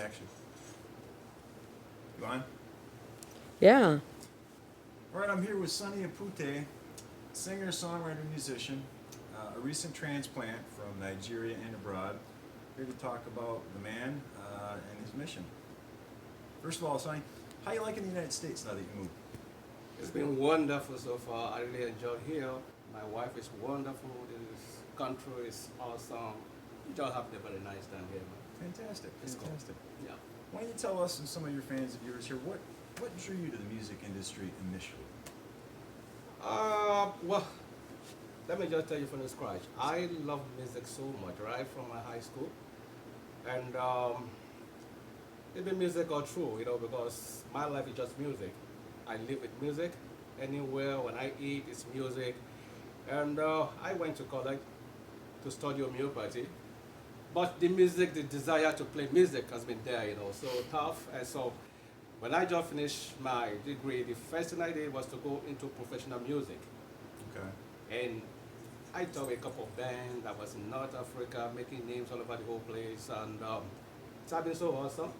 action. You on? Yeah. All right, I'm here with Sonnie Opute, singer, songwriter, musician, a recent transplant from Nigeria and abroad. Here to talk about the man and his mission. First of all, Sonnie, how you liking the United States now that you moved? It's been wonderful so far. I really enjoyed here. My wife is wonderful. This country is awesome. You just have a very nice time here, man. Fantastic, It's cool. fantastic. Yeah. Why don't you tell us and some of your fans and viewers here what drew you to the music industry initially? Well, let me just tell you from the scratch. I love music so much, right from my high school, and it's been music all through, because my life is just music. I live with music. Anywhere when I eat, it's music. And I went to college to study homeopathy. But the music, the desire to play music has been there, so tough. And so when I just finished my degree, the first thing I did was to go into professional music. Okay. And I joined a couple of bands. I was in North Africa, making names all over the whole place. And it's been so awesome.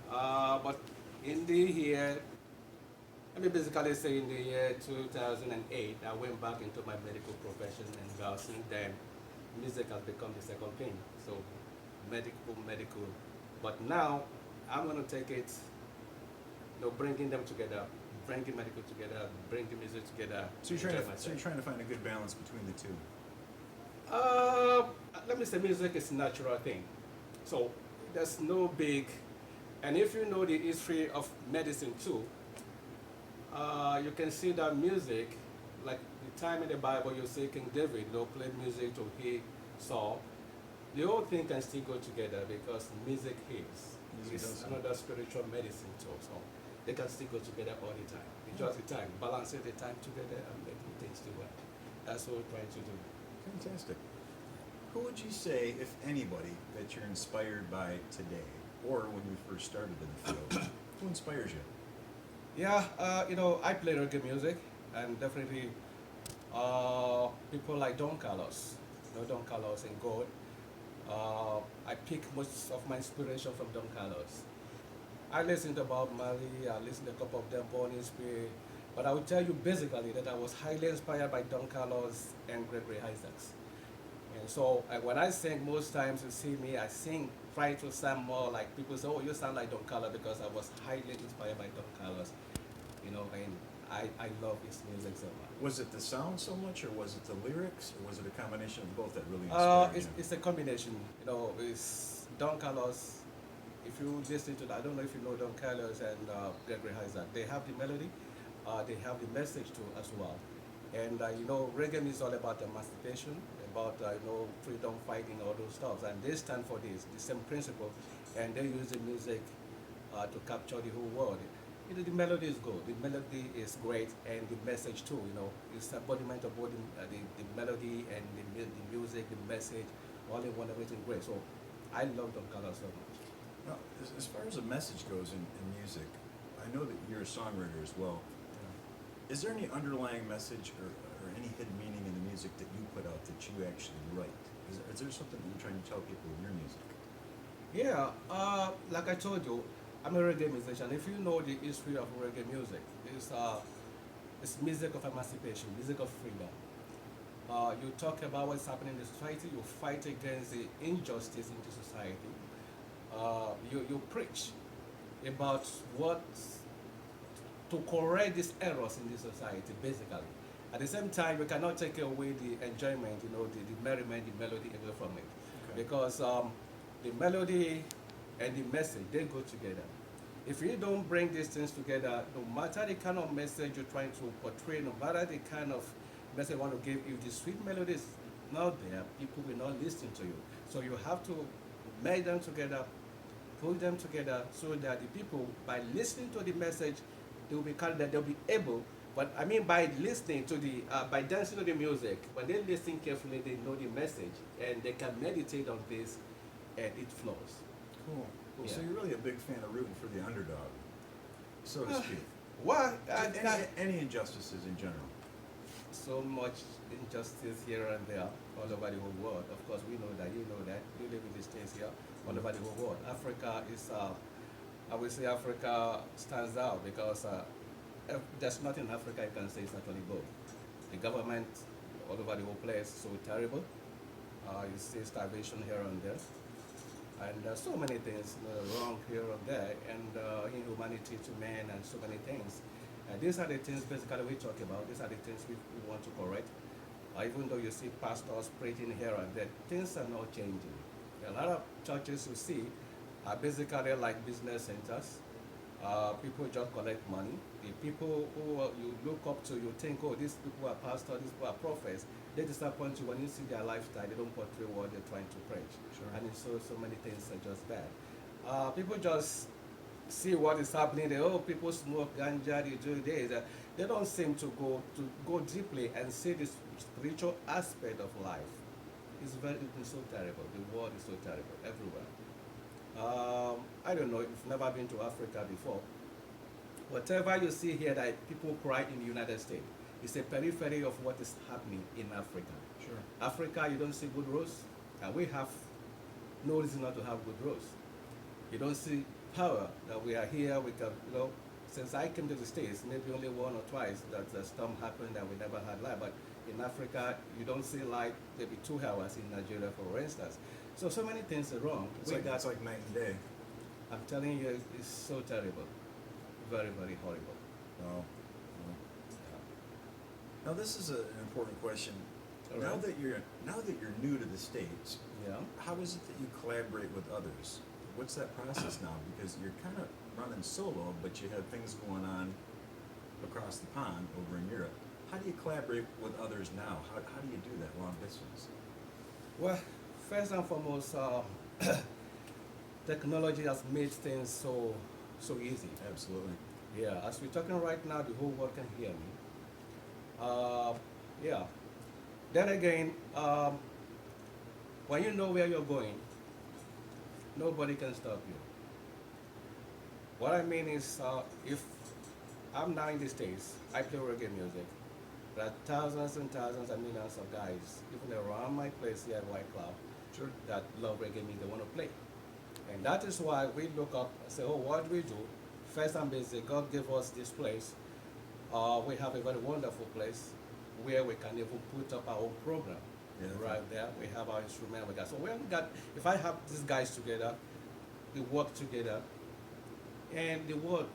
But in the year, let me basically say in the year 2008, I went back into my medical profession, and since then, music has become the second thing. So, medical. But now, I'm going to take it, bringing them together, bringing medical together, bringing music together. So you're trying to find a good balance between the two. Let me say music is a natural thing. So, there's no big, and if you know the history of medicine too, you can see that music, like the time in the Bible you see King David, played music to heal Saul. The whole thing can still go together because music heals. It's another spiritual medicine too, so they can still go together all the time. It's just the time, balancing the time together and making things to work. That's what we're trying to do. Fantastic. Who would you say, if anybody, that you're inspired by today, or when you first started in the field? Who inspires you? Yeah, I play reggae music, and definitely people like Don Carlos, Don Carlos and God. I pick most of my inspiration from Don Carlos. I listen to Bob Marley, I listen to a couple of them, Born in Spirit, but I will tell you basically that I was highly inspired by Don Carlos and Gregory Isaacs. And so when I sing, most times you see me, I sing, try to sound more like people say, oh, you sound like Don Carlos, because I was highly inspired by Don Carlos, and I love his music so much. Was it the sound so much, or was it the lyrics, or was it a combination of both that really inspired you? It's a combination, it's Don Carlos. If you listen to that, I don't know if you know Don Carlos and Gregory Isaac, they have the melody, they have the message too as well. And reggae is all about emancipation, about freedom fighting, all those stuff. And they stand for this, the same principle, and they use the music to capture the whole world. The melody is good, the melody is great, and the message too. It's embodiment of both the melody and the music, the message, all in one, everything great. So I love Don Carlos so much. Now, as far as a message goes in music, I know that you're a songwriter as well. Is there any underlying message or any hidden meaning in the music that you put out that you actually write? Is there something that you're trying to tell people in your music? Yeah, like I told you, I'm a reggae musician. If you know the history of reggae music, it's music of emancipation, music of freedom. You talk about what's happening in the society, you fight against the injustice in the society. You preach about what to correct these errors in the society, basically. At the same time, we cannot take away the enjoyment, the merriment, the melody away from it. Okay. Because the melody and the message, they go together. If you don't bring these things together, no matter the kind of message you're trying to portray, no matter the kind of message you want to give, if the sweet melody is not there, people will not listen to you. So you have to make them together, put them together, so that the people, by listening to the message, they will be that they'll be able. But I mean, by listening to by dancing to the music, when they listen carefully, they know the message, and they can meditate on this, and it flows. Cool. Well, Yeah. so you're really a big fan of rooting for the underdog, so to speak. What? Any injustices in general? So much injustice here and there, all over the whole world. Of course, we know that, you know that, you live in the States here. all over the whole world. Africa is, I would say Africa stands out because there's nothing in Africa you can say is actually good. The government all over the whole place is so terrible. You see starvation here and there. And so many things wrong here and there, and inhumanity to men, and so many things. And these are the things basically we talk about. These are the things we want to correct. Even though you see pastors preaching here and there, things are not changing. A lot of churches you see are basically like business centers. People just collect money. The people who you look up to, you think, oh, these people are pastors, these people are prophets. They disappoint you when you see their lifestyle. They don't portray what they're trying to preach. Sure. And it's so many things are just bad. People just see what is happening. People smoke ganja, they do this. They don't seem to go deeply and see the spiritual aspect of life. It's been so terrible. The world is so terrible everywhere. I don't know if you've never been to Africa before. Whatever you see here that people cry in the United States, it's a periphery of what is happening in Africa. Sure. Africa, you don't see good roads, and we have no reason not to have good roads. You don't see power that we are here. We can, since I came to the States, maybe only one or twice that the storm happened and we never had light. But in Africa, you don't see light maybe 2 hours in Nigeria, for instance. So many things are wrong. It's like night and day. I'm telling you, it's so terrible. Very, very horrible. Wow. Now this is an important question. All Now right. that you're new to the States, Yeah. how is it that you collaborate with others? What's that process now? Because you're kind of running solo, but you have things going on across the pond over in Europe. How do you collaborate with others now? How do you do that long distance? Well, first and foremost, technology has made things so easy. Absolutely. Yeah, as we're talking right now, the whole world can hear me. Yeah. Then again, when you know where you're going, nobody can stop you. What I mean is, if I'm now in the States, I play reggae music. There are thousands and thousands and millions of guys, even around my place here at White Cloud, Sure. that love reggae music, they want to play. And that is why we look up and say, oh, what do we do? First and basic, God gave us this place. We have a very wonderful place where we can even put up our own program. Yeah. Right there, we have our instrument. So if I have these guys together, we work together, and the world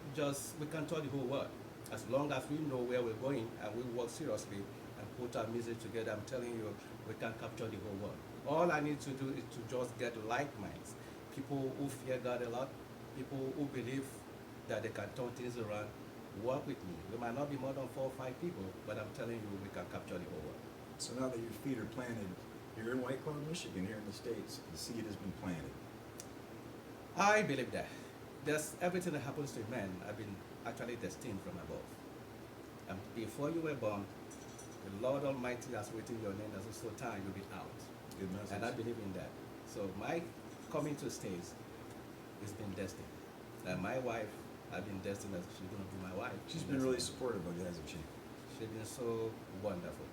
we can touch the whole world. As long as we know where we're going and we work seriously and put our music together, I'm telling you, we can capture the whole world. All I need to do is to just get like minds, people who fear God a lot, people who believe that they can turn things around. Work with me. We might not be more than 4 or 5 people, but I'm telling you, we can capture the whole world. So now that your feet are planted, you're in White Cloud, Michigan, here in the States, the seed has been planted. I believe that. There's everything that happens to man, I've been actually destined from above. And before you were born, the Lord Almighty has written your name, as also time you'll be out. Good message. And I believe in that. So my coming to States has been destined. And my wife, I've been destined as she's going to be my wife. She's been really supportive of you, hasn't she? She's been so wonderful.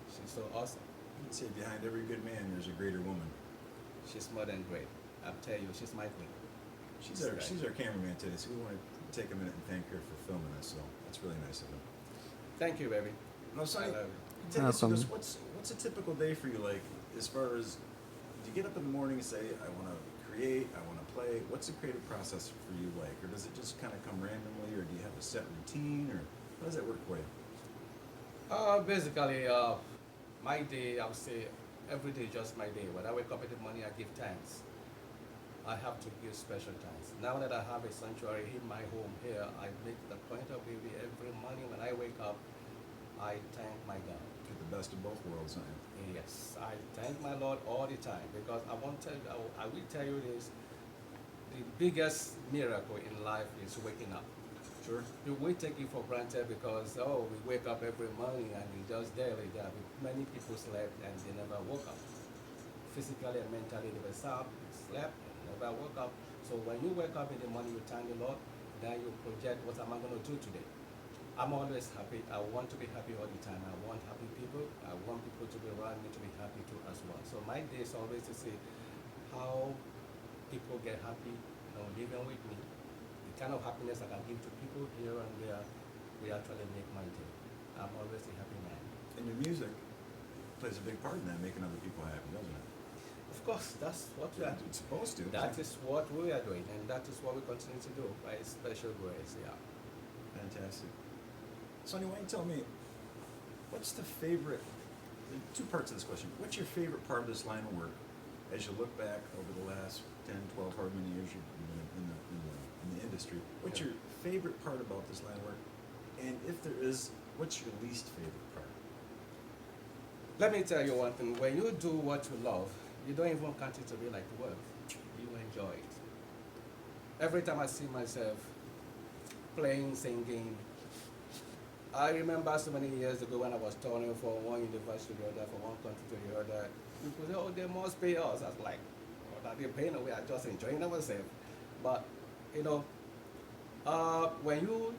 She's so awesome. I'd say behind every good man, there's a greater woman. She's more than great. I'm telling you, she's my queen. She's our cameraman today, so we want to take a minute and thank her for filming us. So that's really nice of her. Thank you, baby. Now, Sonny, I love you. take us through Awesome. this. What's a typical day for you like? As far as, do you get up in the morning and say, I want to create, I want to play? What's the creative process for you like? Or does it just kind of come randomly, or do you have a set routine, or how does that work for you? Basically, my day, I would say, every day is just my day. When I wake up in the morning, I give thanks. I have to give special thanks. Now that I have a sanctuary in my home here, I make the point of maybe every morning when I wake up, I thank my God. Get the best of both worlds, huh? Yes, I thank my Lord all the time, because I will tell you this, the biggest miracle in life is waking up. Sure. We take it for granted because, we wake up every morning and we just daily there. Many people slept and they never woke up. Physically and mentally they were slept and never woke up. So when you wake up in the morning, you thank the Lord, then you project, what am I going to do today? I'm always happy. I want to be happy all the time. I want happy people. I want people to be around me to be happy too as well. So my day is always to see how people get happy, living with me. The kind of happiness I can give to people here and there, we actually make my day. I'm always a happy man. And your music plays a big part in that, making other people happy, doesn't it? Of course, that's what we are doing. It's supposed to. That is what we are doing, and that is what we continue to do by special grace. Yeah. Fantastic. Sonny, why don't you tell me, what's the favorite, two parts of this question. What's your favorite part of this line of work as you look back over the last 10, 12, however many years you've been in the industry? What's your favorite part about this line of work? And if there is, what's your least favorite part? Let me tell you one thing. When you do what you love, you don't even count it to be like work. You enjoy it. Every time I see myself playing, singing, I remember so many years ago when I was touring from one university to the other, from one country to the other, people say, oh, they must pay us. I was like, what are they paying? We are just enjoying ourselves. But, when you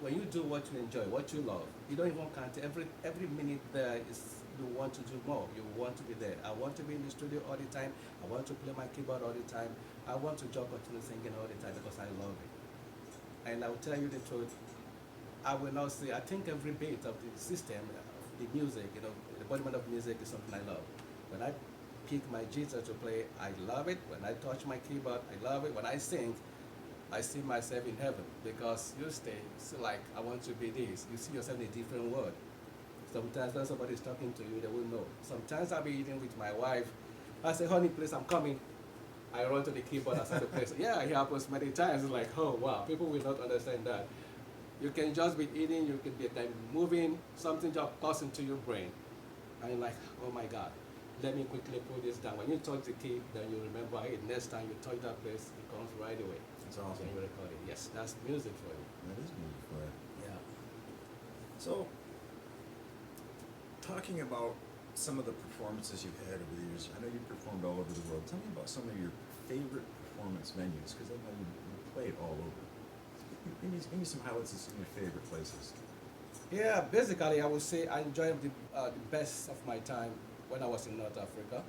when you do what you enjoy, what you love, you don't even count it. Every minute there is, you want to do more. You want to be there. I want to be in the studio all the time. I want to play my keyboard all the time. I want to just continue singing all the time because I love it. And I'll tell you the truth, I will not say, I think every bit of the system, the music, the embodiment of music is something I love. When I pick my guitar to play, I love it. When I touch my keyboard, I love it. When I sing, I see myself in heaven because you see like, I want to be this. You see yourself in a different world. Sometimes when somebody's talking to you, they will know. Sometimes I'll be eating with my wife. I say, honey, please, I'm coming. I run to the keyboard and start to play. So, yeah, it happens many times. It's like, oh, wow, people will not understand that. You can just be eating, you can be moving, something just pops into your brain. And you're like, oh my God, let me quickly put this down. When you touch the key, then you remember it. Next time you touch that place, it comes right away. That's awesome. Then you record it. Yes, that's music for you. That is music for you. Yeah. So, talking about some of the performances you've had over the years, I know you've performed all over the world. Tell me about some of your favorite performance venues, because I know you played all over. Give me some highlights of some of your favorite places. Yeah, basically, I would say I enjoyed the best of my time when I was in North Africa,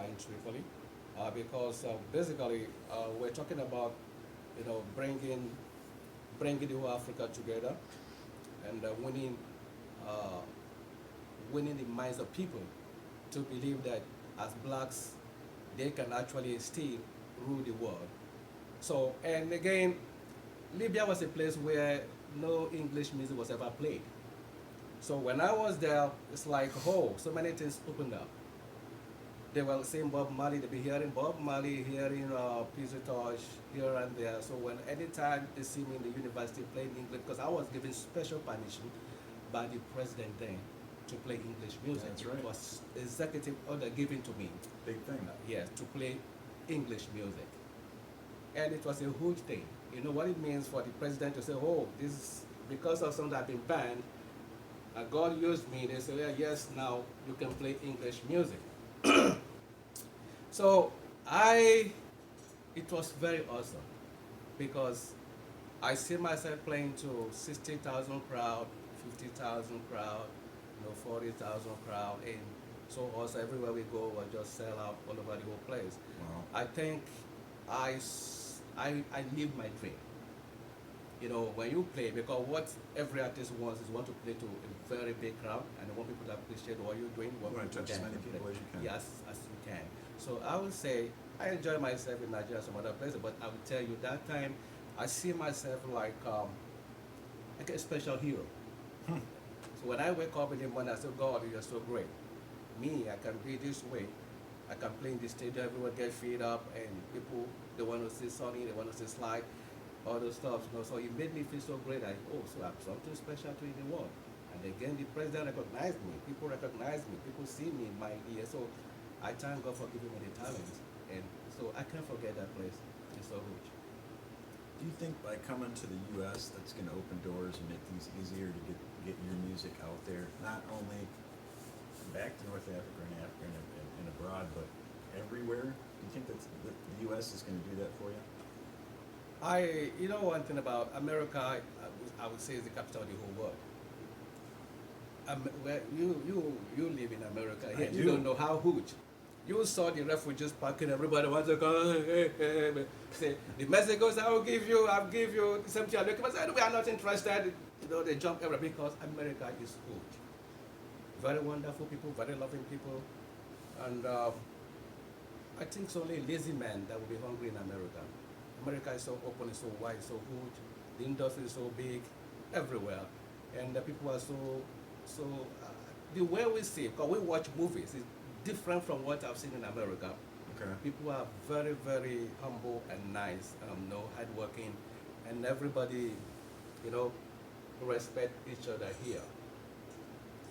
in Tripoli, because basically we're talking about bringing the whole Africa together and winning the minds of people to believe that as blacks they can actually still rule the world. So, and again, Libya was a place where no English music was ever played. So when I was there, it's like, oh, so many things opened up. They were saying Bob Marley, they'll be hearing Bob Marley, hearing Pizzy Touch here and there. So when anytime they see me in the university playing English, because I was given special permission by the president then to play English music. That's right. It was executive order given to me. Big thing. Yes, to play English music. And it was a huge thing. You know what it means for the president to say, oh, this is because of something that I've been banned, God used me. They say, yeah, yes, now you can play English music. So it was very awesome because I see myself playing to 60,000 crowd, 50,000 crowd, 40,000 crowd, and so also everywhere we go, we just sell out all over the whole place. Wow. I think I live my dream. When you play, because what every artist wants is want to play to a very big crowd, and they want people to appreciate what you're doing. You want to touch as many people as you can. Yes, as you can. So I would say I enjoy myself in Nigeria and some other places, but I would tell you that time I see myself like a special hero. So when I wake up in the morning, I say, God, you're so great. Me, I can be this way. I can play in the stadium, everyone get feed up, and people, they want to see Sonny, they want to see Slide, all those stuff. So it made me feel so great. So I'm something special to in the world. And again, the president recognized me. People recognize me. People see me in my ear. So I thank God for giving me the talent. And so I can't forget that place. It's so rich. Do you think by coming to the U.S. that's going to open doors and make things easier to get your music out there, not only back to North Africa and abroad, but everywhere? Do you think that the U.S. is going to do that for you? One thing about America, I would say is the capital of the whole world. Where you live in America, I you do. don't know how huge You saw the refugees parking, everybody wants to go, say, the message goes, I'll give you something. I said, we are not interested. You know, they jump everywhere because America is good. Very wonderful people, very loving people. And I think it's only a lazy man that will be hungry in America. America is so open, it's so wide, so good. The industry is so big everywhere. And the people are so, the way we see, because we watch movies, is different from what I've seen in America. Okay. People are very, very humble and nice, hardworking, and everybody, respect each other here.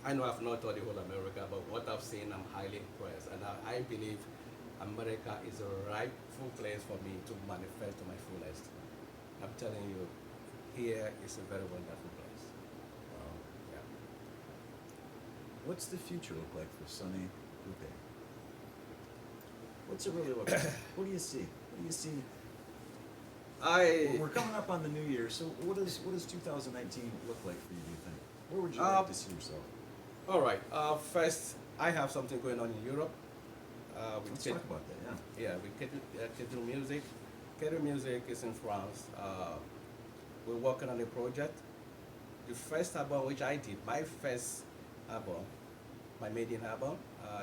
I know I've not told the whole America, but what I've seen, I'm highly impressed, and I believe America is a rightful place for me to manifest to my fullest. I'm telling you, here is a very wonderful place. Wow. Yeah. What's the future look like for Sonnie Opute? What's it really look like? What do you see? What do you see? We're coming up on the new year, so what does 2019 look like for you, do you think? Where would you like to see yourself? All right. First, I have something going on in Europe. Let's talk about that, yeah. Yeah, with Kedru Music. Kedru Music is in France. We're working on a project. The first album which I did, my first album, my maiden album,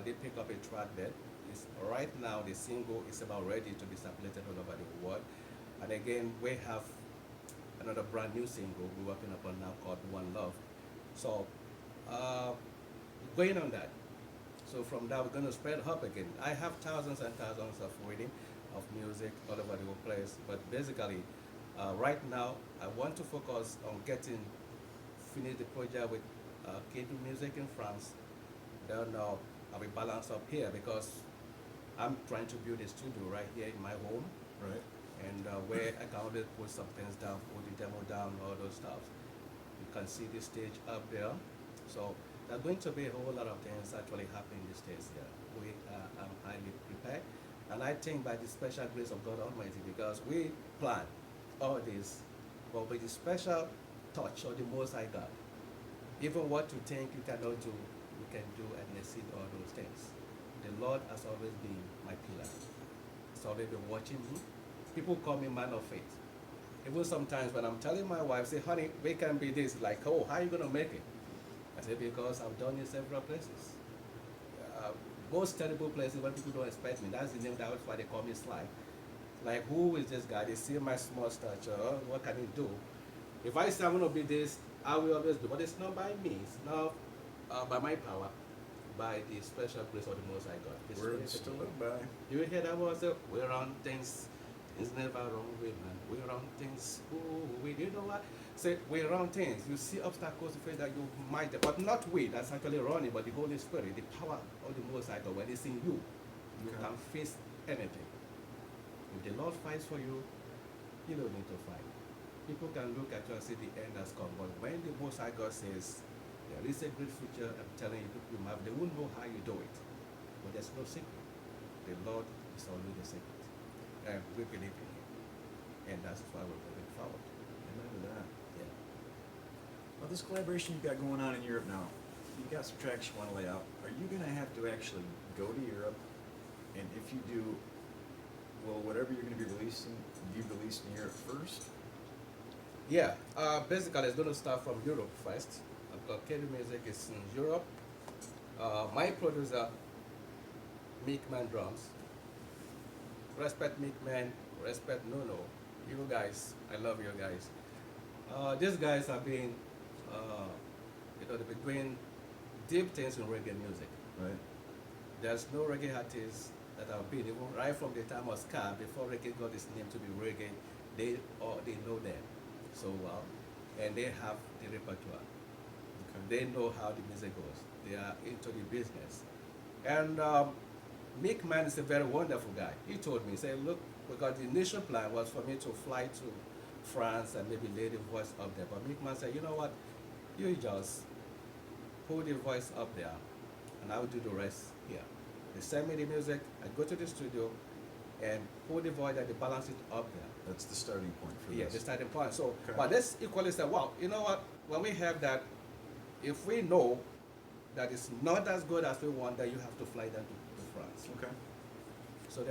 they pick up a track there. It's, right now, the single is about ready to be circulated all over the world. And again, we have another brand new single we're working upon now called One Love. So, going on that. So from that, we're going to spread up again. I have thousands and thousands of reading of music all over the whole place. But basically, right now, I want to focus on finish the project with Kedru Music in France. Then I'll be balanced up here because I'm trying to build a studio right here in my home. Right. And where I can always put some things down, put the demo down, all those stuff. You can see the stage up there. So there's going to be a whole lot of things actually happening in the States here. I'm highly prepared. And I think by the special grace of God Almighty, because we plan all this, but with the special touch of the Most High God, even what you think you cannot do, you can do and exceed all those things. The Lord has always been my pillar. He's always been watching me. People call me man of faith. Even sometimes when I'm telling my wife, say, honey, we can be this, like, oh, how are you going to make it? I say, because I've done it several places. Most terrible places when people don't expect me. That's the name, that's why they call me Sly. Like, who is this guy? They see my small stature. What can he do? If I say I'm going to be this, I will always do. But it's not by me. It's not by my power. By the special grace of the Most High God. Words to live by. You hear that word? Say, we run things. It's never wrong way, man. We run things. You know what? Say, we run things. You see obstacles, you feel that you might, but not we, that's actually running, but the Holy Spirit, the power of the Most High God, when it's in you, you can face anything. If the Lord fights for you, you don't need to fight. People can look at you and say the end has come, but when the Most High God says, there is a great future, I'm telling you, they won't know how you do it. But there's no secret. The Lord is always the secret. And we believe in Him. And that's why we're moving forward. Amen to that. Yeah. Well, this collaboration you've got going on in Europe now, you've got some tracks you want to lay out. Are you going to have to actually go to Europe? And if you do, will whatever you're going to be releasing be released in Europe first? Yeah, basically it's going to start from Europe first. Because Kedru Music is in Europe. My producer, Meek Man Drums. Respect Meek Man, respect Nono. You guys, I love you guys. These guys have been, they've been doing deep things in reggae music. Right. There's no reggae artists that have been, even right from the time of ska, before reggae got its name to be reggae, they know them so well, and they have the repertoire. Okay. They know how the music goes. They are into the business. And Meek Man is a very wonderful guy. He told me, he said, look, because the initial plan was for me to fly to France and maybe lay the voice up there. But Meek Man said, you know what, you just put the voice up there and I will do the rest here. They send me the music, I go to the studio and put the voice and they balance it up there. That's the starting point for this. Yeah, the starting point. So, okay. But let's equally say, wow, you know what, when we have that, if we know that it's not as good as we want, then you have to fly down to France. Okay. So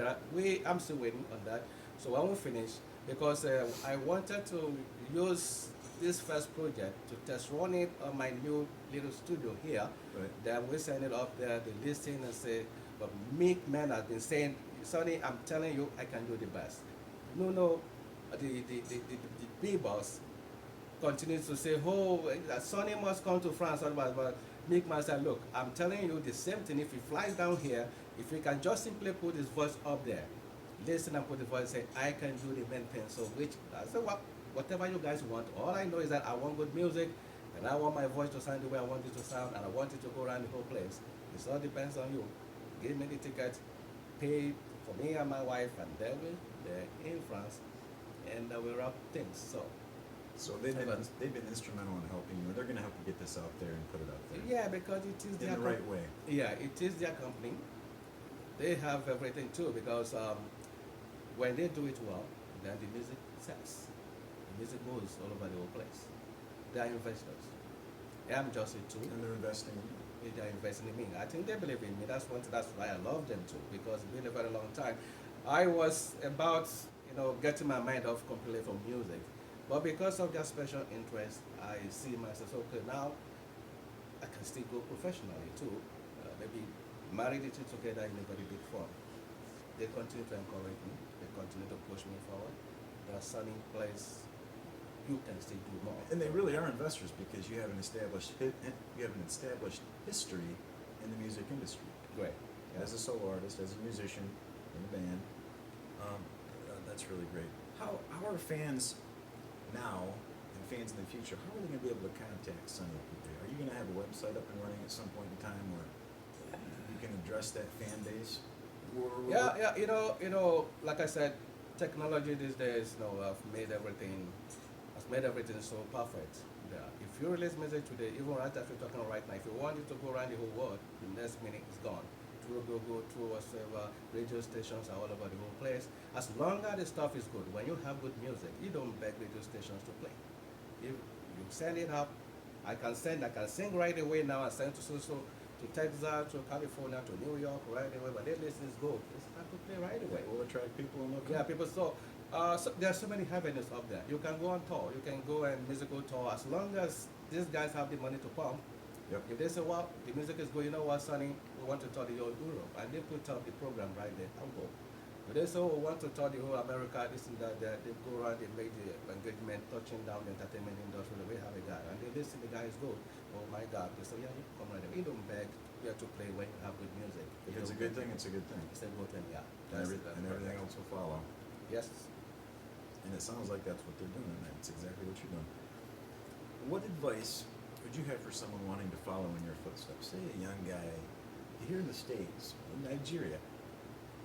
I'm still waiting on that. So when we finish, because I wanted to use this first project to test run it on my new little studio here. Right. Then we send it up there, they listen and say, but Meek Man has been saying, Sonny, I'm telling you, I can do the best. No, the big boss continues to say, oh, Sonny must come to France, but Meek Man said, look, I'm telling you the same thing. If he flies down here, if he can just simply put his voice up there, listen and put the voice, say, I can do the main thing. So I said, well, whatever you guys want. All I know is that I want good music, and I want my voice to sound the way I want it to sound, and I want it to go around the whole place. It all depends on you. Give me the ticket, pay for me and my wife, and then they're in France, and we wrap things. So they've been instrumental in helping you. They're going to help you get this out there and put it out there. Yeah, because it is In the right way. Yeah, it is their company. They have everything too, because when they do it well, then the music sells. The music moves all over the whole place. They are investors. I'm just a tool. And they're investing in you. They are investing in me. I think they believe in me. That's why I love them too, because it's been a very long time. I was about, getting my mind off completely from music. But because of their special interest, I see myself, okay, now I can still go professionally too. Maybe marry the two together in a very big form. They continue to encourage me. They continue to push me forward. There are sunny place. You can still do more. And they really are investors because you have an established history in the music industry. Great. As a solo artist, as a musician in a band, that's really great. How are fans now and fans in the future? How are they going to be able to contact Sonnie Opute? Are you going to have a website up and running at some point in time where you can address that fan base? Yeah. Like I said, technology these days, has made everything so perfect. Yeah. If you release music today, even right after we're talking right now, if you want it to go around the whole world, the next minute it's gone. Through Google, through whatever, radio stations are all over the whole place. As long as the stuff is good, when you have good music, you don't beg radio stations to play. If you send it up, I can sing right away now and send to Texas, to California, to New York right away, but they listen is good. It's hard to play right away. It will attract people and they'll come. Yeah, people. So there are so many avenues up there. You can go on tour. You can go and musical tour as long as these guys have the money to pump. Yep. If they say, well, the music is good, you know what, Sonny, we want to tour the whole Europe, and they put up the program right there, I'll go. If they say, oh, we want to tour the whole America, this and that, they go around, they make the engagement, touching down the entertainment industry, we have a guy, and they listen, the guy is good. Oh my God, they say, yeah, you come right there. You don't beg, you have to play when you have good music. If it's a good thing, it's a good thing. It's a good thing, yeah. And everything else will follow. Yes. And it sounds like that's what they're doing, and that's exactly what you're doing. What advice would you have for someone wanting to follow in your footsteps? Say a young guy here in the States, in Nigeria,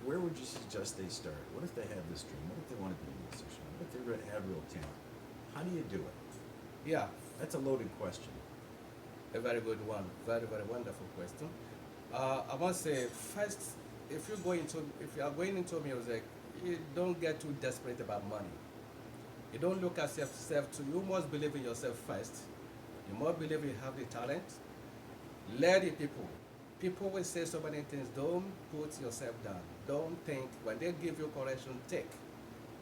where would you suggest they start? What if they have this dream? What if they want to be a musician? What if they have real talent? How do you do it? Yeah, That's a loaded question. a very good one. Very, very wonderful question. I must say, first, if you are going into music, you don't get too desperate about money. You don't look at yourself too. You must believe in yourself first. You must believe you have the talent. Let the people. People will say so many things. Don't put yourself down. Don't think. When they give you correction, take.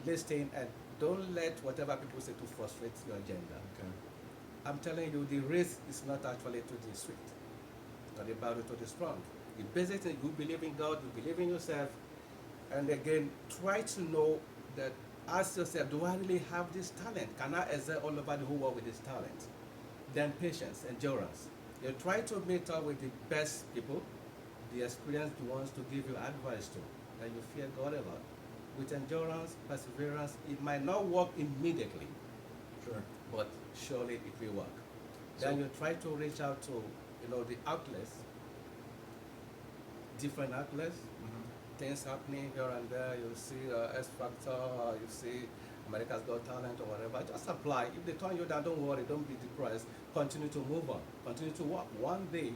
Listen, and don't let whatever people say to frustrate your agenda. Okay. I'm telling you, the race is not actually to the swift, not the battle to the strong. The basic thing, you believe in God, you believe in yourself, and again, try to know that, ask yourself, do I really have this talent? Can I excel all over the whole world with this talent? Then patience, endurance. You try to meet up with the best people, the experienced ones to give you advice to, and you fear God a lot. With endurance, perseverance, it might not work immediately, Sure. but surely it will work. Then you try to reach out to, the outlets, different outlets, things happening here and there. You see X Factor, you see America's Got Talent or whatever. Just apply. If they turn you down, don't worry, don't be depressed. Continue to move on. Continue to work. One day